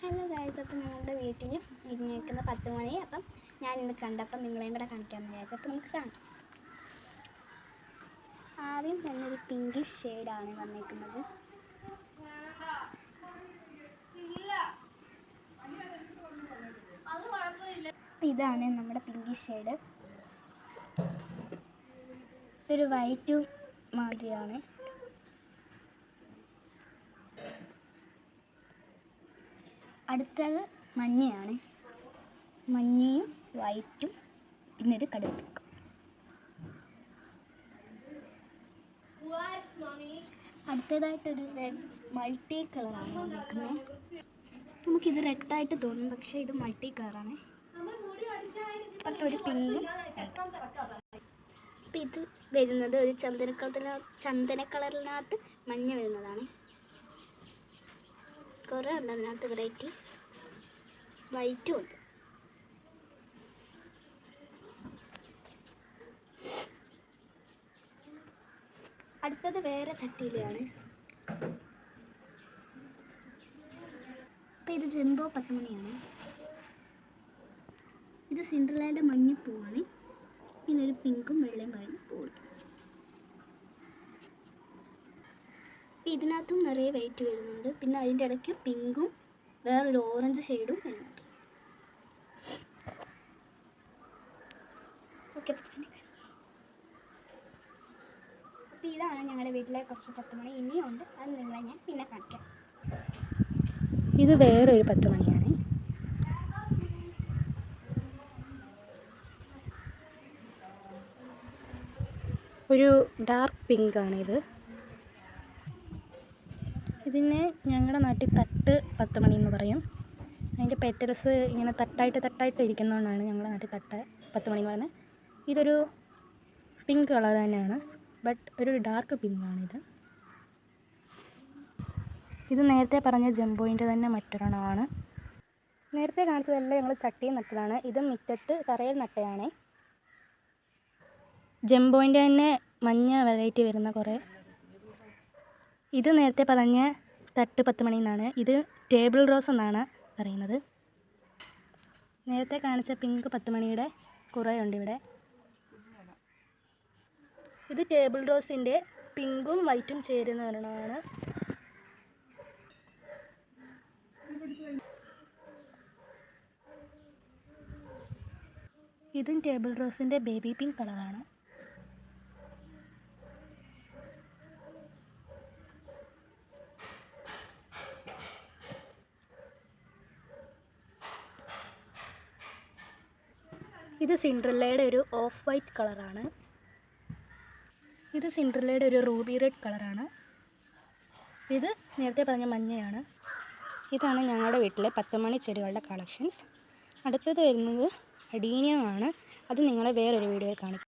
Hello guys, അപ്പം ഞങ്ങളുടെ വീട്ടിൽ ഇരുന്നിരിക്കുന്ന 10 മണി. അപ്പം ഞാനിന്ന് കണ്ടപ്പം നിങ്ങളെയും കൂടെ കാണിക്കാമെന്ന് വിചാരിച്ചു. അപ്പം നമുക്ക് കാണാം. ആദ്യം തന്നെ ഒരു പിങ്കിഷ് ഷെയ്ഡാണ് വന്നിരിക്കുന്നത്. ഇതാണ് നമ്മുടെ പിങ്കിഷ് ഷെയ്ഡ്. ഇതൊരു വൈറ്റ് മാതിരിയാണ്. അടുത്തത് മഞ്ഞയാണ്. മഞ്ഞയും വൈറ്റും പിന്നൊരു കടുപ്പിക്കും. അടുത്തതായിട്ടൊരു റെഡ് മൾട്ടി കളറാണ് വന്നിരിക്കുന്നത്. നമുക്കിത് റെഡായിട്ട് തോന്നും, പക്ഷേ ഇത് മൾട്ടി കളറാണ്. അപ്പുറത്തൊരു പിങ്കും. അപ്പം ഇത് വരുന്നത് ഒരു ചന്ദന കളറിനകത്ത് മഞ്ഞ വരുന്നതാണ്. കുറേ ഉണ്ട് അതിനകത്ത് വെറൈറ്റീസ്. വൈറ്റും ഉണ്ട്. അടുത്തത് വേറെ ചട്ടിയിലാണ്. അപ്പം ഇത് ജംബോ 10 മണിയാണ്. ഇത് സിൻഡ്രല്ലയുടെ മഞ്ഞപ്പൂവാണ്. പിന്നെ ഒരു പിങ്കും വെള്ളയും പറയുന്ന പൂവുണ്ട്. അപ്പം ഇതിനകത്തും നിറയെ വെയിറ്റ് വരുന്നുണ്ട്. പിന്നെ അതിൻ്റെ ഇടയ്ക്ക് പിങ്കും വേറൊരു ഓറഞ്ച് ഷെയ്ഡും വരുന്നുണ്ട്. ഓക്കെ, അപ്പോൾ ഇതാണ് ഞങ്ങളുടെ വീട്ടിലെ കുറച്ച് 10 മണി. ഇനിയും ഉണ്ട്, അത് നിങ്ങളെ ഞാൻ പിന്നെ കാണിക്കാം. ഇത് വേറൊരു 10 മണിയാണ്. ഒരു ഡാർക്ക് പിങ്കാണിത്. ഇതിനെ ഞങ്ങളുടെ നാട്ടിൽ തട്ട് 10 മണി എന്ന് പറയും. അതിൻ്റെ പെറ്റൽസ് ഇങ്ങനെ തട്ടായിട്ട് ഇരിക്കുന്നതുകൊണ്ടാണ് ഞങ്ങളുടെ നാട്ടിൽ തട്ട് 10 മണി എന്ന് പറയുന്നത്. ഇതൊരു പിങ്ക് കളർ തന്നെയാണ്, ബട്ട് ഒരു ഡാർക്ക് പിങ്കാണിത്. ഇത് നേരത്തെ പറഞ്ഞ ജംബോയിൻ്റെ തന്നെ മറ്റൊരെണ്ണമാണ്. നേരത്തെ കാണിച്ചതെല്ലാം ഞങ്ങൾ ചട്ടിയിൽ നട്ടതാണ്. ഇത് മുറ്റത്ത് തറയിൽ നട്ടയാണ്. ജംബോയിൻ്റെ തന്നെ മഞ്ഞ വെറൈറ്റി വരുന്ന കുറേ. ഇത് നേരത്തെ പറഞ്ഞ തട്ട് 10 മണി എന്നാണ്. ഇത് ടേബിൾ റോസ് എന്നാണ് പറയുന്നത്. നേരത്തെ കാണിച്ച പിങ്ക് 10 മണിയുടെ കുറേ ഉണ്ട് ഇവിടെ. ഇത് ടേബിൾ റോസിൻ്റെ പിങ്കും വൈറ്റും ചേരുന്ന ഒരെണ്ണമാണ്. ഇതും ടേബിൾ റോസിൻ്റെ ബേബി പിങ്ക് കളറാണ്. ഇത് സിൻഡ്രല്ലയുടെ ഒരു ഓഫ് വൈറ്റ് കളറാണ്. ഇത് സിൻഡ്രല്ലയുടെ ഒരു റൂബി റെഡ് കളറാണ്. ഇത് നേരത്തെ പറഞ്ഞ മഞ്ഞയാണ്. ഇതാണ് ഞങ്ങളുടെ വീട്ടിലെ 10 മണി ചെടികളുടെ കളക്ഷൻസ്. അടുത്തത് വരുന്നത് അഡീനിയം ആണ്. അത് നിങ്ങളെ വേറൊരു വീഡിയോയിൽ കാണിക്കും.